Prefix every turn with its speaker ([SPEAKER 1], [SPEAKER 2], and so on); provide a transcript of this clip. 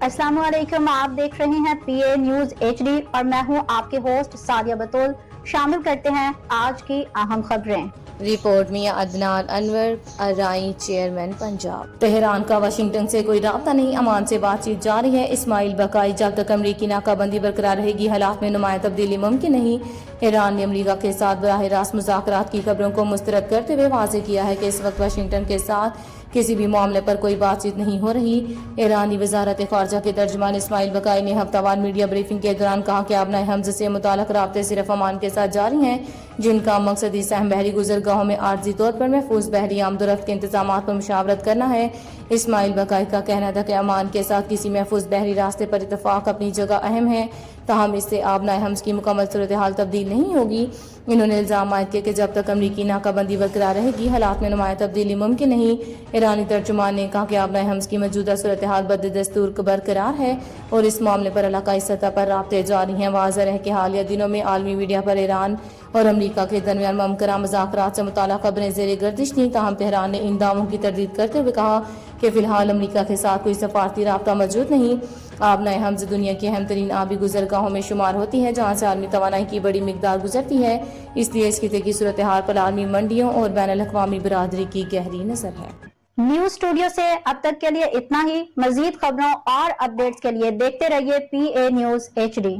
[SPEAKER 1] अस्सलाम वालेकुम, आप देख रहे हैं पीए न्यूज एचडी और मैं हूं आपके होस्ट सादिया बतौल। शामिल करते हैं आज की अहम खबरें।
[SPEAKER 2] रिपोर्ट मियां अदनान अनवर, अराई चेयरमैन पंजाब। तेहरान का वाशिंगटन से कोई राब्ता नहीं, अमान से बातचीत जारी है। इस्माइल बकाई, जब तक अमरीकी नाकाबंदी बरकरार रहेगी हालात में नुमाया तब्दीली मुमकिन नहीं। ईरान ने अमरीका के साथ बराह रास्त मुज़ाकरात की खबरों को मुस्तरद करते हुए वाज़ेह किया है कि इस वक्त वाशिंगटन के साथ किसी भी मामले पर कोई बातचीत नहीं हो रही। ईरानी वजारत खारजा के तर्जुमान इस्माइल बकाई ने हफ्तावार मीडिया ब्रीफिंग के दौरान कहा कि आबनाए हमज़ से मुताल्लिक़ राब्ते सिर्फ अमान के साथ जारी हैं, जिनका मकसद इस अहम बहरी गुज़रगाहों में आर्जी तौर पर महफूज बहरी आमदोरफ्त के इंतजामात पर मुशावरत करना है। इस्माइल बकाई का कहना था कि अमान के साथ किसी महफूज बहरी रास्ते पर इत्तफाक अपनी जगह अहम है, ताहम इससे आबनाए हमज़ की मुकम्मल सूरत हाल तब्दील नहीं होगी। इन्होंने इल्ज़ाम आयद किया कि जब तक अमरीकी नाकाबंदी बरकरार रहेगी हालात में नुमाया तब्दीली मुमकिन नहीं। ईरानी तर्जुमान ने कहा कि आबनाए हमज़ की मौजूदा सूरत हाल बद दस्तूर बरकरार है और इस मामले पर इलाकाई सतह पर राब्ते जारी हैं। वाज़ेह है कि हालिया दिनों में आलमी मीडिया पर ईरान और अमरीका के दरमियान मुमकिन मुज़ाकरात से मुताल्लिक़ खबरें ज़ेर गर्दिश थीं, ताहम तेहरान ने इन दावों की तरदीद करते हुए कहा कि फ़िलहाल अमरीका के साथ कोई सफारती राब्ता मौजूद नहीं। आबनाए हमज़ दुनिया की अहम तरीन आबी गुज़रगाहों में शुमार होती है, जहाँ से आलमी तवानाई की बड़ी मिकदार गुजरती है, इसलिए इस खिते की सूरत हाल पर आलमी मंडियों और बैनुल अक़वामी बिरादरी की गहरी नज़र है।
[SPEAKER 1] न्यूज स्टूडियो से अब तक के लिए इतना ही। मजीद खबरों और अपडेट्स के लिए देखते रहिए पीए न्यूज एचडी।